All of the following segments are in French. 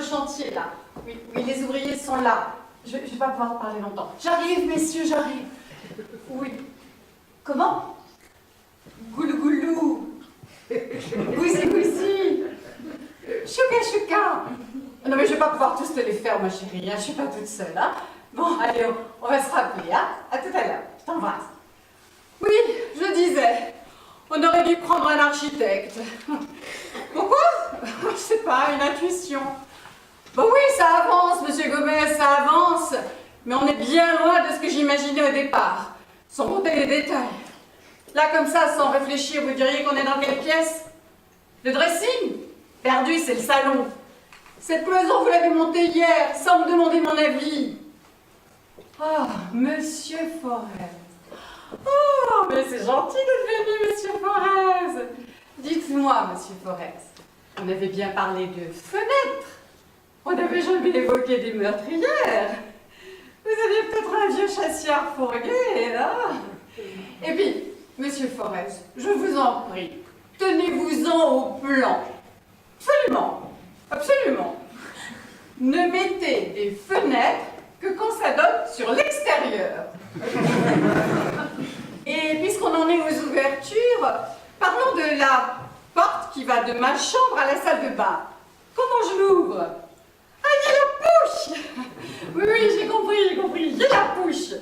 chantier, là. Oui, oui, les ouvriers sont là. Je vais pas pouvoir parler longtemps. J'arrive, messieurs, j'arrive. Oui. Comment? Goulou goulou. Gousi gousi. Chouka chouka. Non mais je vais pas pouvoir tous te les faire, ma chérie, hein. Je suis pas toute seule, hein. Bon, allez, on va se rappeler, hein. À tout à l'heure. Je t'embrasse. Oui, je disais, on aurait dû prendre un architecte. Pourquoi? Je sais pas, une intuition. Bon oui, ça avance, monsieur Gomez, ça avance. Mais on est bien loin de ce que j'imaginais au départ. Sans compter les détails. Là, comme ça, sans réfléchir, vous diriez qu'on est dans quelle pièce? Le dressing? Perdu, c'est le salon. Cette cloison, vous l'avez montée hier, sans me demander mon avis. Ah, monsieur Forez. Oh, mais c'est gentil d'être venu, monsieur Forez. Dites-moi, monsieur Forez, on avait bien parlé de fenêtres. On n'avait jamais évoqué des meurtrières. Vous aviez peut-être un vieux chasseur fourgué, là. Et puis, monsieur Forez, je vous en prie, tenez-vous-en au plan. Absolument, absolument. Ne mettez des fenêtres que quand ça donne sur l'extérieur. Et puisqu'on en est aux ouvertures, parlons de la porte qui va de ma chambre à la salle de bain. Comment je l'ouvre? Ah, il y a la pouche! Oui, oui, j'ai compris, il y a la pouche.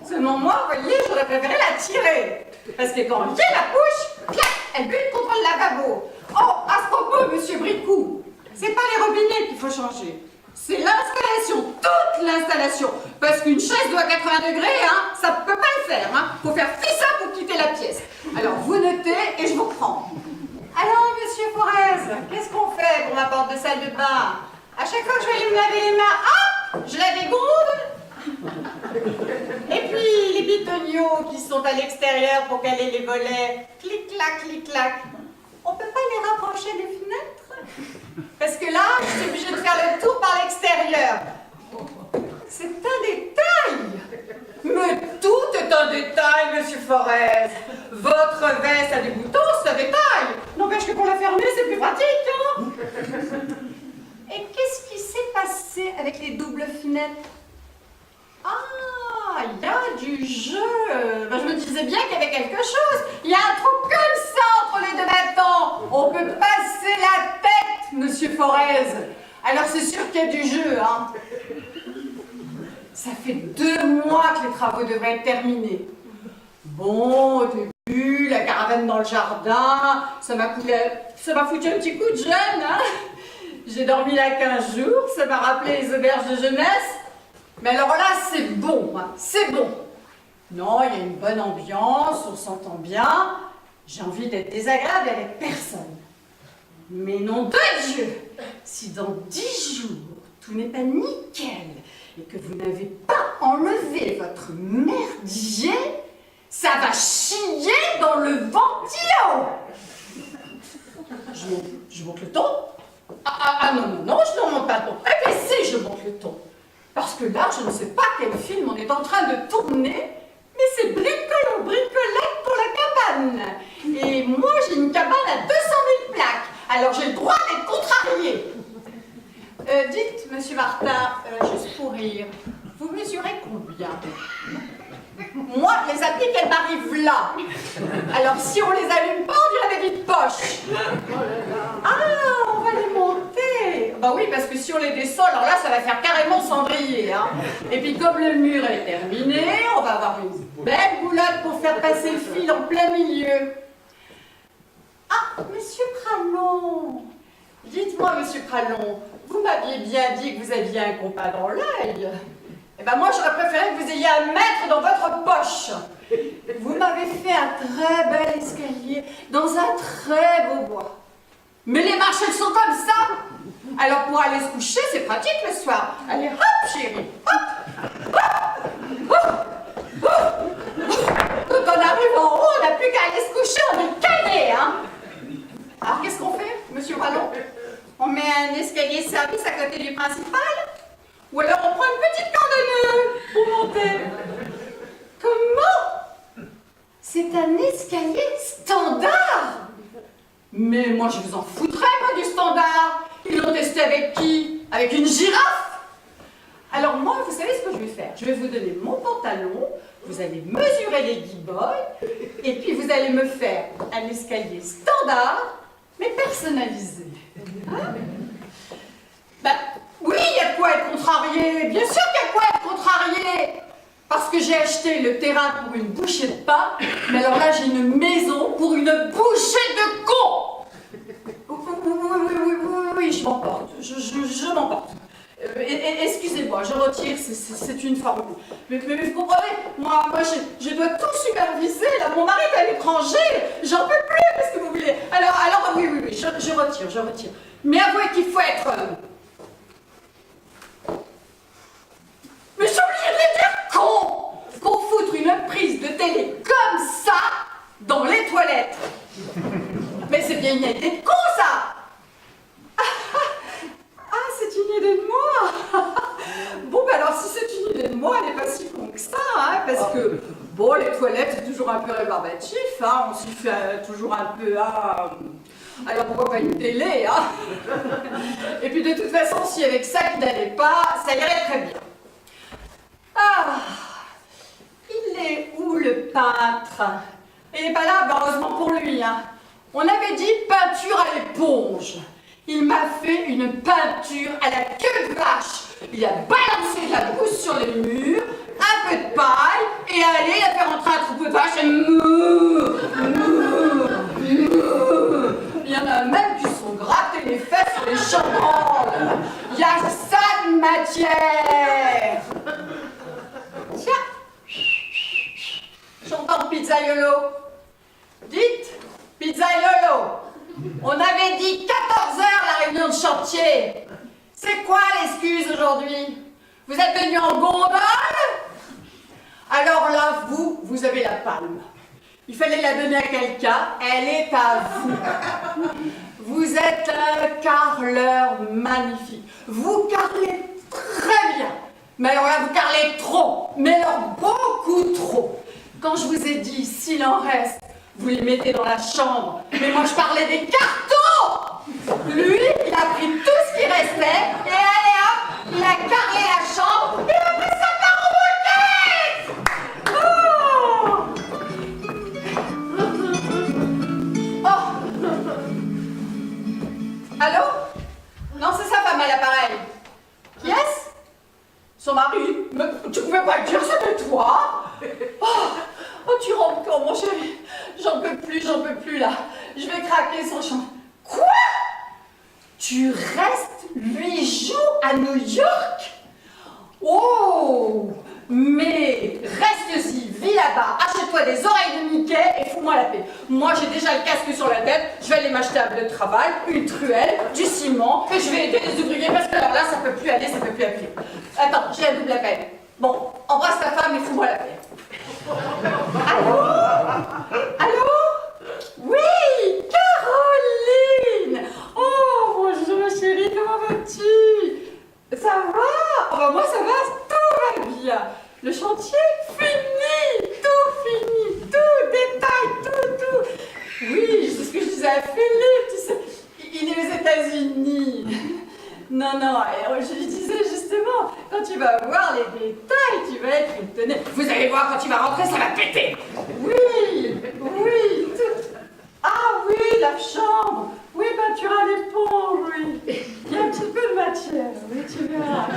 Seulement moi, vous voyez, j'aurais préféré la tirer. Parce que quand il y a la pouche, clac, elle bute contre le lavabo. Oh, à ce propos, monsieur Bricou, c'est pas les robinets qu'il faut changer. C'est l'installation, toute l'installation. Parce qu'une chaise doit 80 degrés, hein, ça peut pas le faire, hein. Faut faire fi ça pour quitter la pièce. Alors, vous notez et je vous prends. Alors, monsieur Forez, qu'est-ce qu'on fait pour ma porte de salle de bain? À chaque fois que je vais aller me laver les mains, ah, je la dégonde. Et puis, les bitoniaux qui sont à l'extérieur pour caler les volets, clic-clac, on peut pas les rapprocher des fenêtres? Parce que là, je suis obligée de faire le tour par l'extérieur. C'est un détail. Mais tout est un détail, monsieur Forez. Votre veste a des boutons, c'est un détail. N'empêche que pour la fermer, c'est plus pratique, hein. Et qu'est-ce qui s'est passé avec les doubles fenêtres? Ah, il y a du jeu. Ben, je me disais bien qu'il y avait quelque chose. Il y a un trou comme ça entre les deux bâtons. On peut passer la tête, monsieur Forez. Alors c'est sûr qu'il y a du jeu, hein. Ça fait 2 mois que les travaux devraient être terminés. Bon, au début, la caravane dans le jardin, ça m'a foutu un petit coup de jeune, hein. J'ai dormi là 15 jours, ça m'a rappelé les auberges de jeunesse. Mais alors là, c'est bon, hein, c'est bon. Non, il y a une bonne ambiance, on s'entend bien. J'ai envie d'être désagréable avec personne. Mais nom de Dieu, si dans 10 jours, tout n'est pas nickel et que vous n'avez pas enlevé votre merdier, ça va chier dans le ventilo. Je monte le ton. Non, je ne monte pas le ton. Eh bien si, je monte le ton. Parce que là, je ne sais pas quel film on est en train de tourner, mais c'est bricolette pour la cabane. Et moi, j'ai une cabane à 200 000 plaques. Alors j'ai le droit d'être contrariée. Dites, monsieur Martin, juste pour rire, vous mesurez combien? Moi, les appliques, elles m'arrivent là. Alors si on les allume pas, on dirait des vides poches. Ah, on va les monter. Bah oui, parce que si on les descend, alors là, ça va faire carrément cendrier, hein. Et puis comme le mur est terminé, on va avoir une belle boulotte pour faire passer le fil en plein milieu. Ah, monsieur Pralon. Dites-moi, monsieur Pralon, vous m'aviez bien dit que vous aviez un compas dans l'œil. Eh ben moi, j'aurais préféré que vous ayez un mètre dans votre poche. Vous m'avez fait un très bel escalier dans un très beau bois. Mais les marches, elles sont comme ça. Alors pour aller se coucher, c'est pratique le soir. Allez, hop, chérie, hop, hop, hop, hop. Quand on arrive en haut, on n'a plus qu'à aller se coucher, on est calé, hein. Alors qu'est-ce qu'on fait, monsieur Pralon? On met un escalier service à côté du principal? Ou alors on prend une petite corde pour monter? Comment? C'est un escalier standard? Mais moi je vous en foutrais, moi, du standard. Ils l'ont testé avec qui? avec une girafe. Alors moi, vous savez ce que je vais faire? Je vais vous donner mon pantalon, vous allez mesurer les guibolles, et puis vous allez me faire un escalier standard, mais personnalisé. Hein? Ben, oui, il y a de quoi être contrarié, bien sûr qu'il y a de quoi être contrarié. Parce que j'ai acheté le terrain pour une bouchée de pain, mais alors là j'ai une maison pour une bouchée de con. Oui, je m'emporte, je m'emporte. Excusez-moi, je retire, c'est une forme. Mais vous comprenez, moi je dois tout superviser, là, mon mari est à l'étranger, j'en peux plus, qu'est-ce que vous voulez? Alors oui, je retire. Mais avouez qu'il faut être... Mais je suis obligée de les dire con pour foutre une prise de télé comme ça dans les toilettes. Mais c'est bien une idée de con, ça. Ah, c'est une idée de moi. Bon, ben alors, si c'est une idée de moi, elle n'est pas si con que ça, hein, parce que, bon, les toilettes, c'est toujours un peu rébarbatif, hein, on s'y fait toujours un peu, hein. Alors, pourquoi pas une télé, hein? Et puis, de toute façon, si avec ça qui n'allait pas, ça irait très bien. Ah, il est où le peintre? Il n'est pas là, ben heureusement pour lui, hein. On avait dit peinture à l'éponge. Il m'a fait une peinture à la queue de vache. Il a balancé de la brousse sur les murs, un peu de paille, et allez, il a fait rentrer un troupeau de vaches et mouh. Il y en a même qui sont grattés les fesses sur les chambranles. Il y a ça de matière. Tiens, j'entends pizzaiolo. Dites, pizzaiolo. On avait dit 14 h la réunion de chantier. C'est quoi l'excuse aujourd'hui? Vous êtes venu en gondole? Alors là, vous avez la palme. Il fallait la donner à quelqu'un, elle est à vous. Vous êtes un carreleur magnifique. Vous carrelez très bien. Mais alors là, vous carrelez trop. Mais alors beaucoup trop. Quand je vous ai dit, s'il en reste, vous les mettez dans la chambre. Mais moi, je parlais des cartons. Lui, il a pris tout ce qui restait et allez hop, il a carré la chambre et après ça part en moquette. Oh. Allô? Non, c'est sa femme à l'appareil. Qui est-ce? Son mari. Mais tu pouvais pas le dire, c'était toi. Oh, tu rentres quand, mon chéri? J'en peux plus là. Je vais craquer sans chance. Quoi? Tu restes 8 jours à New York? Oh! Mais reste-y, vis là-bas, achète-toi des oreilles de Mickey et fous-moi la paix. Moi, j'ai déjà le casque sur la tête, je vais aller m'acheter un bleu de travail, une truelle, du ciment, et je vais aider les ouvriers parce que alors là, ça peut plus aller, ça peut plus appeler. Attends, j'ai un double appel. Bon, embrasse ta femme et fous-moi la paix. Allô? Allô? Oui, Caroline! Oh, bonjour chérie, comment vas-tu? Ça va? Oh, bah moi ça va, tout va bien. Le chantier, fini, tout, détail, tout. Oui, c'est ce que je disais à Philippe, tu sais, il est aux États-Unis. Non, je lui disais justement, quand tu vas voir les détails, tu vas être étonné. Vous allez voir, quand tu vas rentrer, ça va péter. Oui, tout. Ah oui, la chambre. Oui, peinture à l'éponge, oui. Il y a un petit peu de matière, oui, tu verras.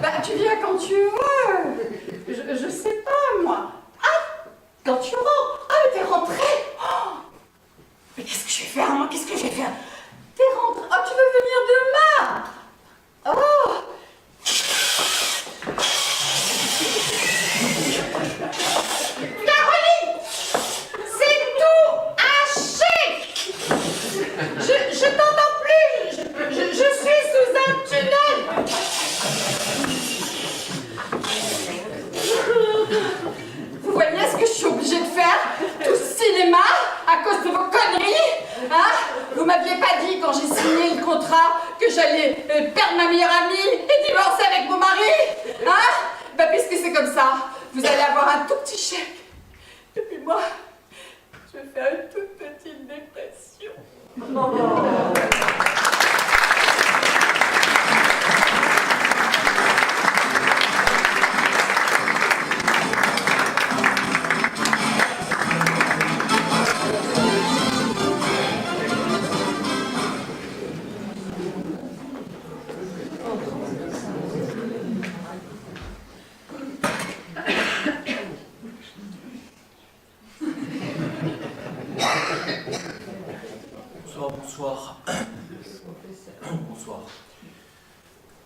Bah, tu viens quand tu veux. Je sais pas, moi. Ah, quand tu rentres. Ah, mais t'es rentrée. Oh, mais qu'est-ce que je vais faire, moi? Qu'est-ce que je vais faire? T'es rentrée. Oh, tu veux venir demain? Oh. Caroline, c'est tout haché. Je t'entends plus. Je suis sous un tunnel. Vous voyez ce que je suis obligée de faire? Tout ce cinéma à cause de vos conneries, hein? Vous m'aviez pas dit quand j'ai signé le contrat que j'allais perdre ma meilleure amie et divorcer avec mon mari, hein? Bah puisque c'est comme ça, vous allez avoir un tout petit chèque. Et puis moi, je vais faire une toute petite dépression.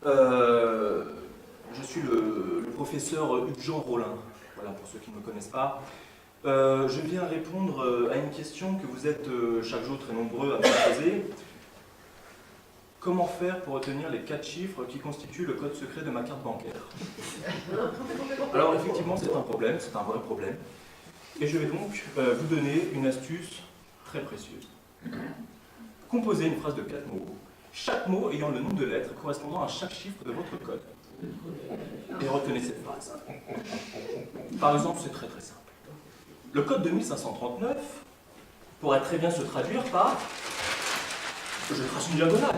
Je suis le professeur Hugues-Jean Rollin, voilà pour ceux qui ne me connaissent pas. Je viens répondre à une question que vous êtes chaque jour très nombreux à me poser. Comment faire pour retenir les 4 chiffres qui constituent le code secret de ma carte bancaire? Alors effectivement c'est un problème, c'est un vrai problème. Et je vais donc vous donner une astuce très précieuse. Composez une phrase de 4 mots, chaque mot ayant le nombre de lettres correspondant à chaque chiffre de votre code. Et retenez cette phrase. Par exemple, c'est très simple. Le code de 1539 pourrait très bien se traduire par « je trace une diagonale ».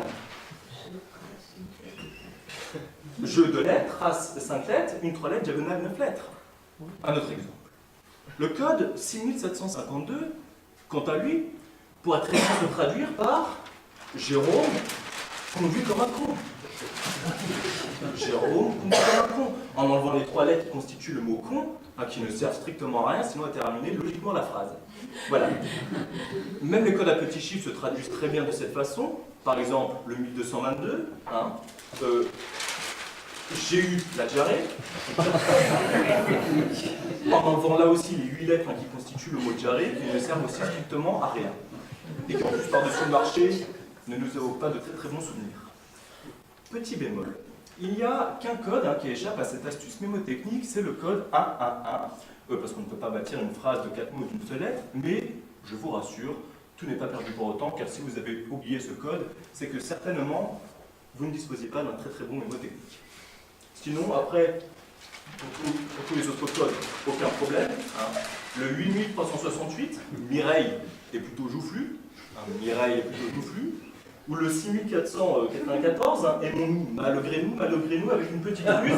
Jeu de lettres, trace 5 lettres, une 3 lettres, diagonale 9 lettres. Un autre exemple. Le code 6752, quant à lui, pourrait très bien se traduire par Jérôme conduit comme un con. Jérôme conduit comme un con. En enlevant les 3 lettres qui constituent le mot con, qui ne servent strictement à rien, sinon à terminer logiquement la phrase. Voilà. Même les codes à petits chiffres se traduisent très bien de cette façon. Par exemple, le 1222, j'ai eu la diarrhée. En enlevant là aussi les 8 lettres qui constituent le mot diarrhée, qui ne servent aussi strictement à rien. Et qui en plus par-dessus le marché ne nous évoquent pas de très bons souvenirs. Petit bémol, il n'y a qu'un code qui échappe à cette astuce mémotechnique, c'est le code 111, parce qu'on ne peut pas bâtir une phrase de 4 mots d'une seule lettre, mais je vous rassure, tout n'est pas perdu pour autant, car si vous avez oublié ce code, c'est que certainement vous ne disposiez pas d'un très bon mémotechnique. Sinon, après, pour tous les autres codes, aucun problème. Le 8368, Mireille est plutôt joufflu. Mireille est plutôt joufflu. Ou le 6494, aimons-nous, malgré nous, avec une petite ruse.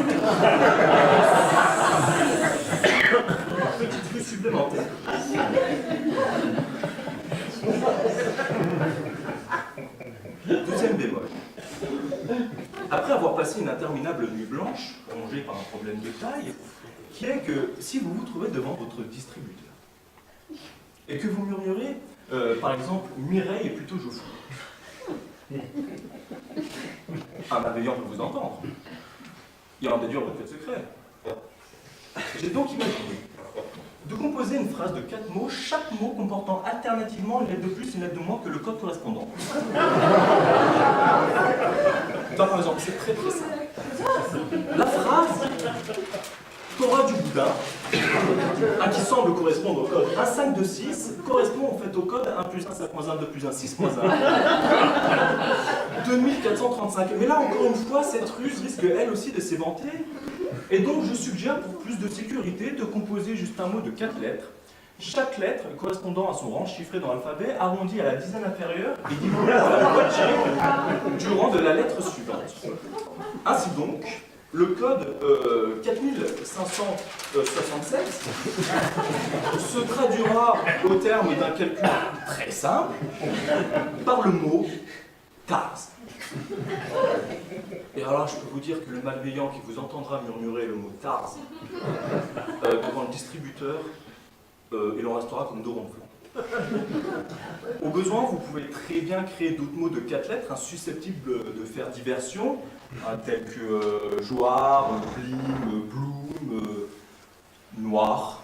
Une petite ruse supplémentaire. Deuxième bémol. Après avoir passé une interminable nuit blanche, rongée par un problème de taille, qui est que si vous vous trouvez devant votre distributeur, et que vous murmurez, par exemple, Mireille est plutôt joufflu, un malveillant peut vous entendre. Il en déduire votre code secret. J'ai donc imaginé de composer une phrase de 4 mots, chaque mot comportant alternativement une lettre de plus et une lettre de moins que le code correspondant. Par exemple, c'est très simple. La phrase Torah du Bouddha, qui semble correspondre au code 1526, correspond en fait au code 1 plus 1, 5 moins 1, 2 plus 1, 6 moins 1, 2435. Mais là, encore une fois, cette ruse risque elle aussi de s'éventer. Et donc, je suggère, pour plus de sécurité, de composer juste un mot de 4 lettres. Chaque lettre correspondant à son rang chiffré dans l'alphabet, arrondi à la dizaine inférieure et divisé par la moitié du rang de la lettre suivante. Ainsi donc, le code 4576 se traduira au terme d'un calcul très simple par le mot TARS. Et alors là, je peux vous dire que le malveillant qui vous entendra murmurer le mot TARS devant le distributeur, il en restera comme 2 ronds de flanc. Au besoin, vous pouvez très bien créer d'autres mots de 4 lettres susceptibles de faire diversion, tels que joie, blim, bloom, noir.